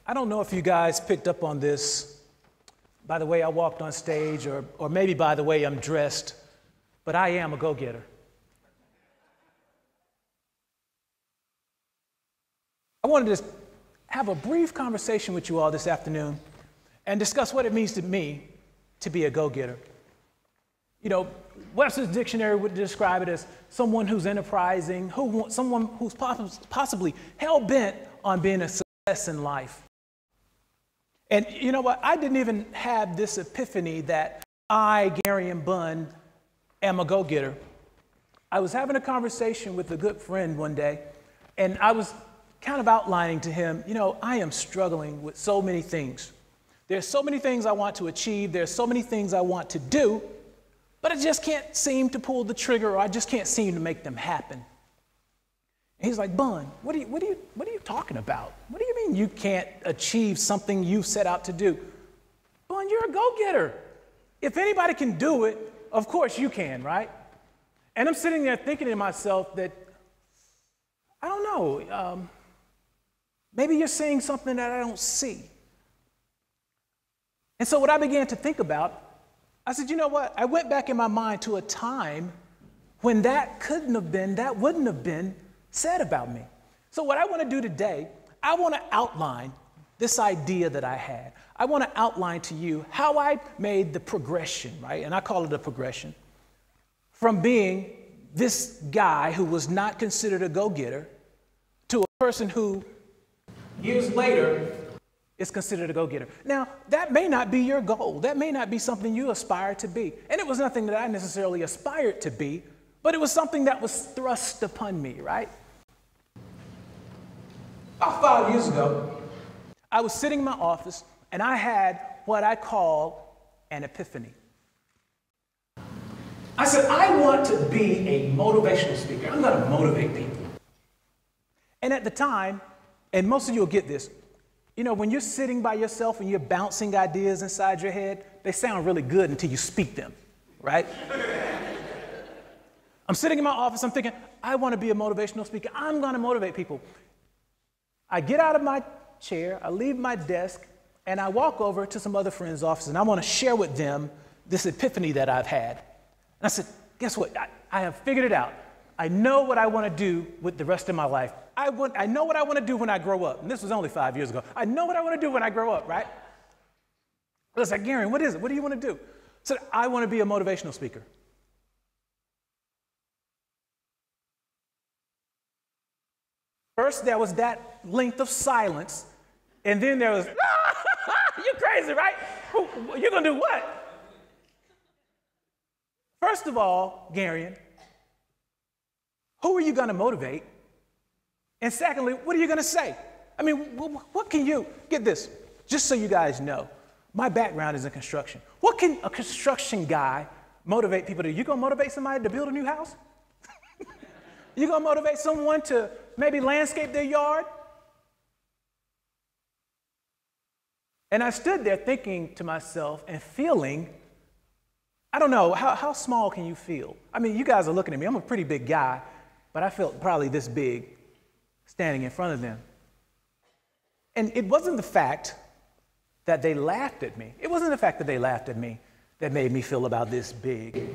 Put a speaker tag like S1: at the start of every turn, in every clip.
S1: I don't know if you guys picked up on this by the way I walked on stage or maybe by the way I'm dressed, but I am a go-getter. I wanted to have a brief conversation with you all this afternoon and discuss what it means to me to be a go-getter. You know, Webster's dictionary would describe it as someone who's enterprising, someone who's possibly hell-bent on being a success in life. And you know what? I didn't even have this epiphany that I, Garion Bunn, am a go-getter. I was having a conversation with a good friend one day, and I was kind of outlining to him, you know, I am struggling with so many things. There's so many things I want to achieve. There's so many things I want to do, but I just can't seem to pull the trigger, or I just can't seem to make them happen. And he's like, Bunn, what are you talking about? What do you mean you can't achieve something you set out to do? Bunn, you're a go-getter. If anybody can do it, of course you can, right? And I'm sitting there thinking to myself that, I don't know, maybe you're seeing something that I don't see. And so what I began to think about, I said, you know what? I went back in my mind to a time when that wouldn't have been said about me. So what I want to do today, I want to outline this idea that I had. I want to outline to you how I made the progression, right? And I call it a progression from being this guy who was not considered a go-getter to a person who years later is considered a go-getter. Now, that may not be your goal. That may not be something you aspire to be. And it was nothing that I necessarily aspired to be, but it was something that was thrust upon me, right? About 5 years ago, I was sitting in my office and I had what I call an epiphany. I said, I want to be a motivational speaker. I'm going to motivate people. And at the time, and most of you will get this, you know, when you're sitting by yourself and you're bouncing ideas inside your head, they sound really good until you speak them, right? I'm sitting in my office, I'm thinking, I want to be a motivational speaker. I'm going to motivate people. I get out of my chair, I leave my desk, and I walk over to some other friends' office, and I want to share with them this epiphany that I've had. And I said, guess what? I have figured it out. I know what I want to do with the rest of my life. I know what I want to do when I grow up. And this was only 5 years ago. I know what I want to do when I grow up, right? I was like, Garion, what is it? What do you want to do? I said, I want to be a motivational speaker. First, there was that length of silence. And then there was, you're crazy, right? You're going to do what? First of all, Garion, who are you going to motivate? And secondly, what are you going to say? I mean, what can you, get this, just so you guys know, my background is in construction. What can a construction guy motivate people to do? You going to motivate somebody to build a new house? You going to motivate someone to maybe landscape their yard? And I stood there thinking to myself and feeling, I don't know, how small can you feel? I mean, you guys are looking at me. I'm a pretty big guy, but I felt probably this big standing in front of them. And it wasn't the fact that they laughed at me. It wasn't the fact that they laughed at me that made me feel about this big.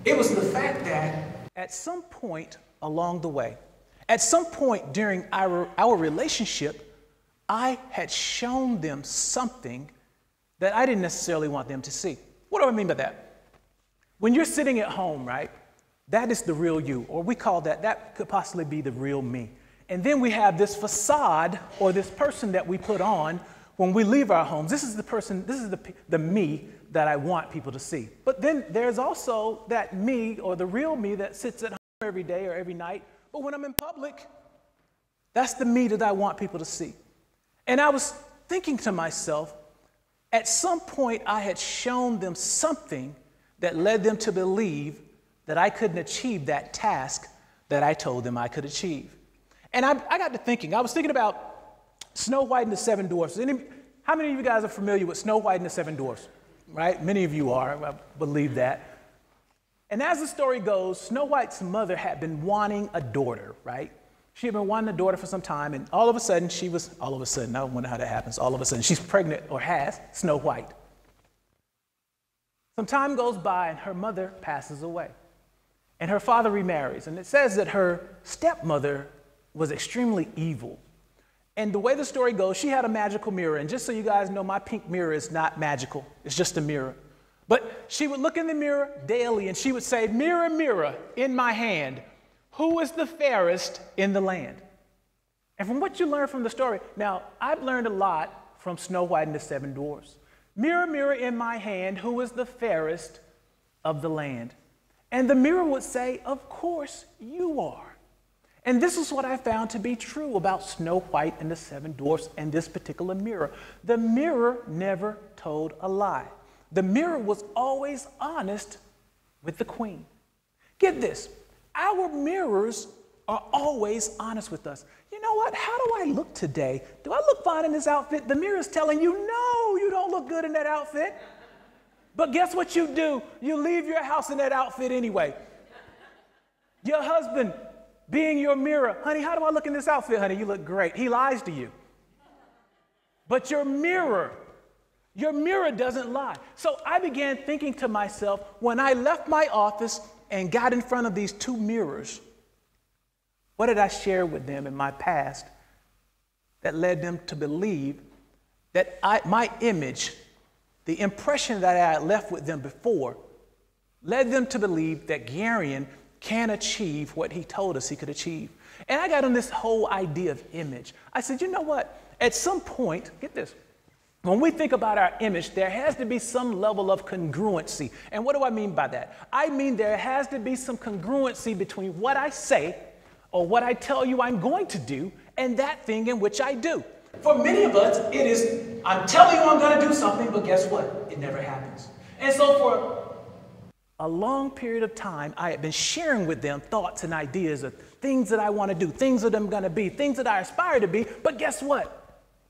S1: It was the fact that at some point along the way, at some point during our relationship, I had shown them something that I didn't necessarily want them to see. What do I mean by that? When you're sitting at home, right, that is the real you, or we call that could possibly be the real me. And then we have this facade or this person that we put on when we leave our homes. This is the person, this is the me that I want people to see. But then there's also that me or the real me that sits at home every day or every night. But when I'm in public, that's the me that I want people to see. And I was thinking to myself, at some point I had shown them something that led them to believe that I couldn't achieve that task that I told them I could achieve. And I got to thinking, I was thinking about Snow White and the Seven Dwarfs. How many of you guys are familiar with Snow White and the Seven Dwarfs? Right? Many of you are, I believe that. And as the story goes, Snow White's mother had been wanting a daughter, right? She had been wanting a daughter for some time, and all of a sudden, I don't wonder how that happens, all of a sudden, she's pregnant or has Snow White. Some time goes by, and her mother passes away, and her father remarries, and it says that her stepmother was extremely evil. And the way the story goes, she had a magical mirror, and just so you guys know, my pink mirror is not magical, it's just a mirror. But she would look in the mirror daily, and she would say, "Mirror, mirror in my hand, who is the fairest in the land?" And from what you learn from the story, now, I've learned a lot from Snow White and the Seven Dwarfs. Mirror, mirror in my hand, who is the fairest of the land? And the mirror would say, "Of course you are." And this is what I found to be true about Snow White and the Seven Dwarfs and this particular mirror. The mirror never told a lie. The mirror was always honest with the queen. Get this, our mirrors are always honest with us. You know what? How do I look today? Do I look fine in this outfit? The mirror is telling you, no, you don't look good in that outfit. But guess what you do? You leave your house in that outfit anyway. Your husband, being your mirror, "Honey, how do I look in this outfit, honey? You look great." He lies to you. But your mirror doesn't lie. So I began thinking to myself, when I left my office and got in front of these two mirrors, what did I share with them in my past that led them to believe that my image, the impression that I had left with them before, led them to believe that Garion can achieve what he told us he could achieve. And I got on this whole idea of image. I said, you know what? At some point, get this, when we think about our image, there has to be some level of congruency. And what do I mean by that? I mean there has to be some congruency between what I say or what I tell you I'm going to do and that thing in which I do. For many of us, it is, I'm telling you I'm going to do something, but guess what? It never happens. And so for a long period of time, I had been sharing with them thoughts and ideas of things that I want to do, things that I'm going to be, things that I aspire to be, but guess what?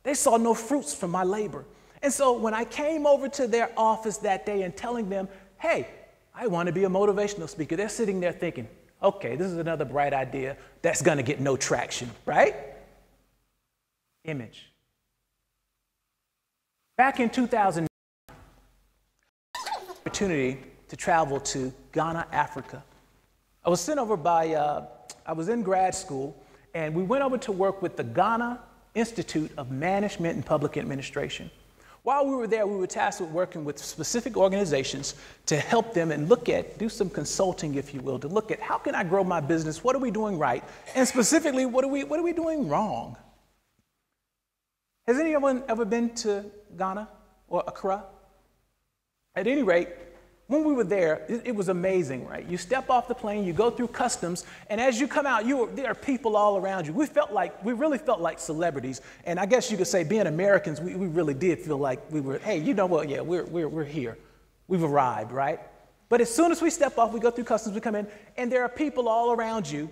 S1: They saw no fruits from my labor. And so when I came over to their office that day and telling them, "Hey, I want to be a motivational speaker," they're sitting there thinking, "Okay, this is another bright idea that's going to get no traction," right? Image. Back in 2009, opportunity to travel to Ghana, Africa. I was sent over I was in grad school, and we went over to work with the Ghana Institute of Management and Public Administration. While we were there, we were tasked with working with specific organizations to help them and do some consulting, if you will, to look at how can I grow my business, what are we doing right, and specifically, what are we doing wrong? Has anyone ever been to Ghana or Accra? At any rate, when we were there, it was amazing, right? You step off the plane, you go through customs, and as you come out, there are people all around you. We really felt like celebrities, and I guess you could say, being Americans, we really did feel like we were, hey, you know what? Yeah, we're here. We've arrived, right? But as soon as we step off, we go through customs, we come in, and there are people all around you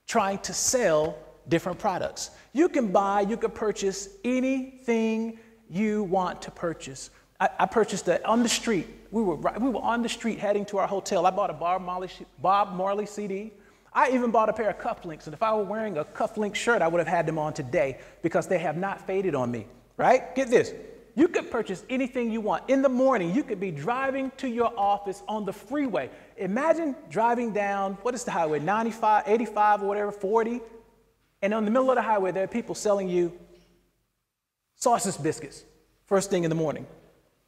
S1: trying to sell different products. You can purchase anything you want to purchase. I purchased it on the street. We were on the street heading to our hotel. I bought a Bob Marley CD. I even bought a pair of cufflinks, and if I were wearing a cufflink shirt, I would have had them on today because they have not faded on me, right? Get this. You could purchase anything you want. In the morning, you could be driving to your office on the freeway. Imagine driving down, what is the highway, 95, 85 or whatever, 40, and on the middle of the highway, there are people selling you sausage biscuits first thing in the morning.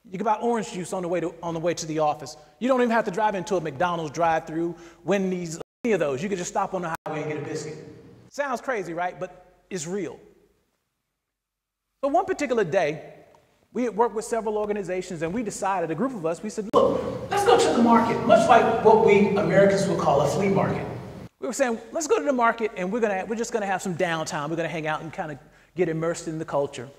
S1: You can buy orange juice on the way to the office. You don't even have to drive into a McDonald's drive-through, Wendy's, any of those. You can just stop on the highway and get a biscuit. Sounds crazy, right? But it's real. So one particular day, we had worked with several organizations, and we decided, a group of us, we said, look, let's go to the market, much like what we Americans would call a flea market. We were saying, let's go to the market, and we're just going to have some downtime. We're going to hang out and kind of get immersed in the culture.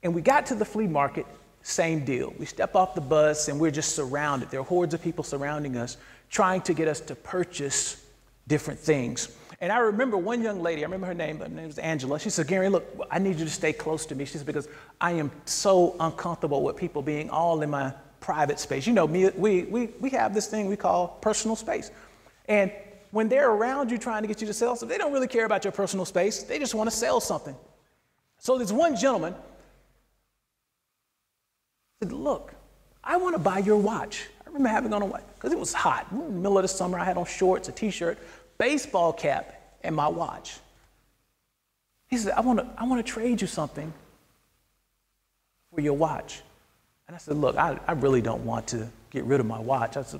S1: And we got to the flea market. Same deal. We step off the bus and we're just surrounded. There are hordes of people surrounding us, trying to get us to purchase different things. And I remember one young lady, I remember her name was Angela. She said, "Gary, look, I need you to stay close to me." She said, "Because I am so uncomfortable with people being all in my private space." You know, we have this thing we call personal space. And when they're around you trying to get you to sell something, they don't really care about your personal space. They just want to sell something. So this one gentleman said, look, I want to buy your watch. I remember having on a watch because it was hot. In the middle of the summer, I had on shorts, a t-shirt, baseball cap, and my watch. He said, I want to trade you something for your watch. And I said, look, I really don't want to get rid of my watch. I said,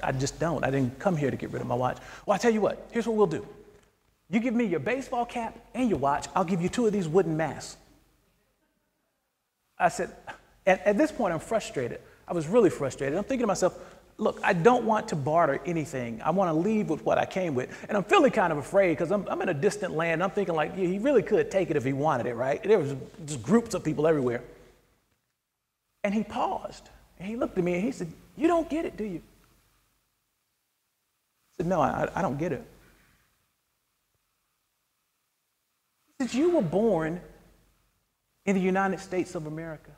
S1: I just don't. I didn't come here to get rid of my watch. Well, I tell you what, here's what we'll do. You give me your baseball cap and your watch, I'll give you 2 of these wooden masks. I said, at this point, I'm frustrated. I was really frustrated. I'm thinking to myself, look, I don't want to barter anything. I want to leave with what I came with. And I'm feeling kind of afraid because I'm in a distant land. I'm thinking like, yeah, he really could take it if he wanted it, right? There was just groups of people everywhere. And he paused, and he looked at me, and he said, you don't get it, do you? I said, no, I don't get it. He said, you were born in the United States of America.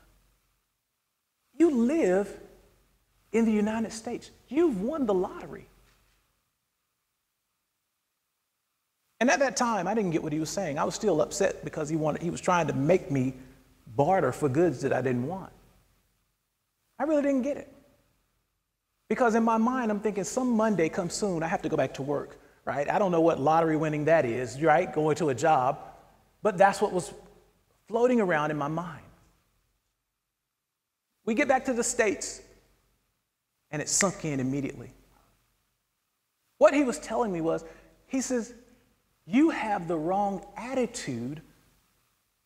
S1: You live in the United States. You've won the lottery. And at that time, I didn't get what he was saying. I was still upset because he was trying to make me barter for goods that I didn't want. I really didn't get it. Because in my mind, I'm thinking some Monday comes soon, I have to go back to work, right? I don't know what lottery winning that is, right? Going to a job. But that's what was floating around in my mind. We get back to the States, and it sunk in immediately. What he was telling me was, he says, you have the wrong attitude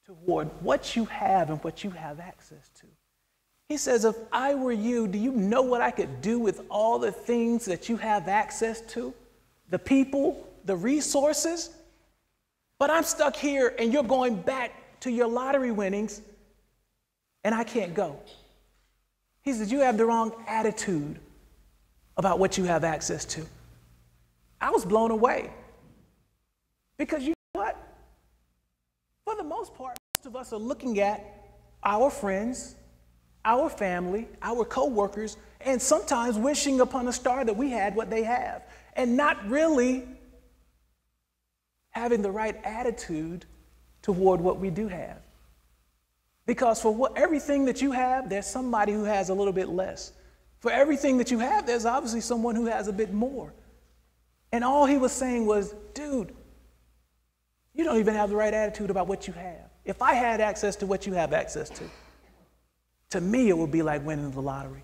S1: toward what you have and what you have access to. He says, if I were you, do you know what I could do with all the things that you have access to? The people, the resources? But I'm stuck here and you're going back to your lottery winnings and I can't go. He says, you have the wrong attitude about what you have access to. I was blown away. Because you know what? For the most part, most of us are looking at our friends, our family, our co-workers, and sometimes wishing upon a star that we had what they have, and not really having the right attitude toward what we do have. Because for everything that you have, there's somebody who has a little bit less. For everything that you have, there's obviously someone who has a bit more. And all he was saying was, dude, you don't even have the right attitude about what you have. If I had access to what you have access to me, it would be like winning the lottery.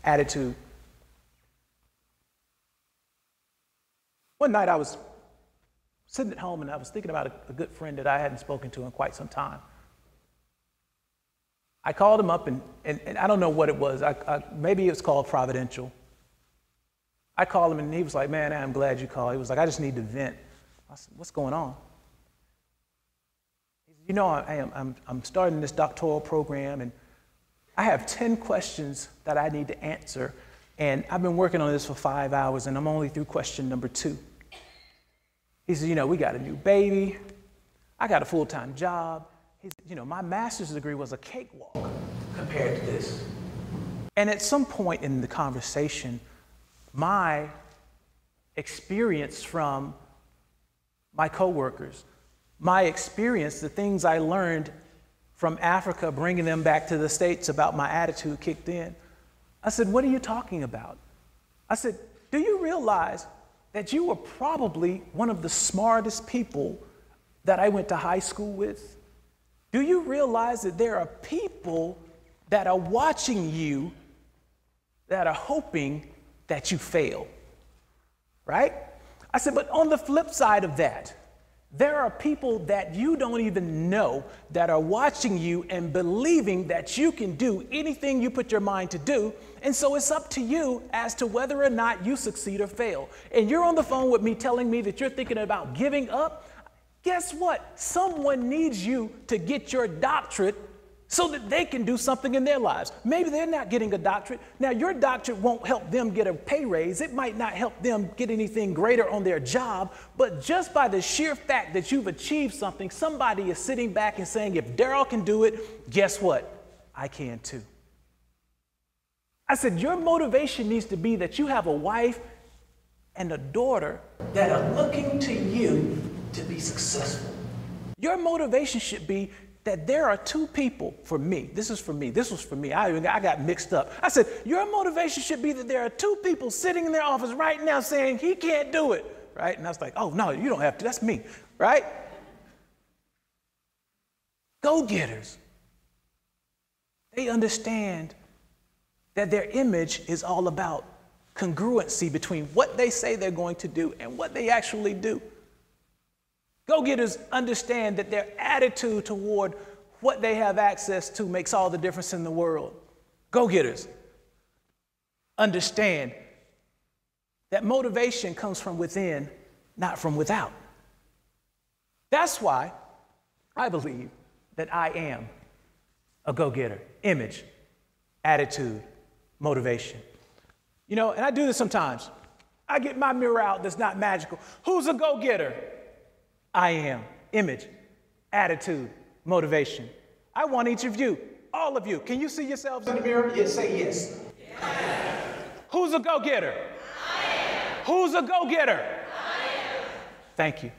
S1: Attitude. One night I was sitting at home and I was thinking about a good friend that I hadn't spoken to in quite some time. I called him up and I don't know what it was. Maybe it was called providential. I called him and he was like, man, I'm glad you called. He was like, I just need to vent. I said, what's going on? You know, I'm starting this doctoral program and I have 10 questions that I need to answer. And I've been working on this for 5 hours and I'm only through question number 2. He said, you know, we got a new baby. I got a full-time job. He said, you know, my master's degree was a cakewalk compared to this. And at some point in the conversation, my experience from my coworkers, my experience, the things I learned from Africa, bringing them back to the States about my attitude kicked in. I said, what are you talking about? I said, do you realize that you were probably one of the smartest people that I went to high school with? Do you realize that there are people that are watching you that are hoping that you fail, right? I said, but on the flip side of that, there are people that you don't even know that are watching you and believing that you can do anything you put your mind to do. And so it's up to you as to whether or not you succeed or fail. And you're on the phone with me telling me that you're thinking about giving up. Guess what? Someone needs you to get your doctorate so that they can do something in their lives. Maybe they're not getting a doctorate. Now, your doctorate won't help them get a pay raise. It might not help them get anything greater on their job. But just by the sheer fact that you've achieved something, somebody is sitting back and saying, if Daryl can do it, guess what? I can too. I said, your motivation needs to be that you have a wife and a daughter that are looking to you to be successful. Your motivation should be that there are two people, for me, this was for me, I got mixed up. I said, your motivation should be that there are two people sitting in their office right now saying, he can't do it, right? And I was like, oh, no, you don't have to, that's me, right? Go-getters. They understand that their image is all about congruency between what they say they're going to do and what they actually do. Go-getters understand that their attitude toward what they have access to makes all the difference in the world. Go-getters understand that motivation comes from within, not from without. That's why I believe that I am a go-getter. Image, attitude, motivation. You know, and I do this sometimes. I get my mirror out that's not magical. Who's a go-getter? I am. Image, attitude, motivation. I want each of you, all of you. Can you see yourselves in the mirror? Yes, say yes. Yes. Who's a go-getter? I am. Who's a go-getter? I am. Thank you.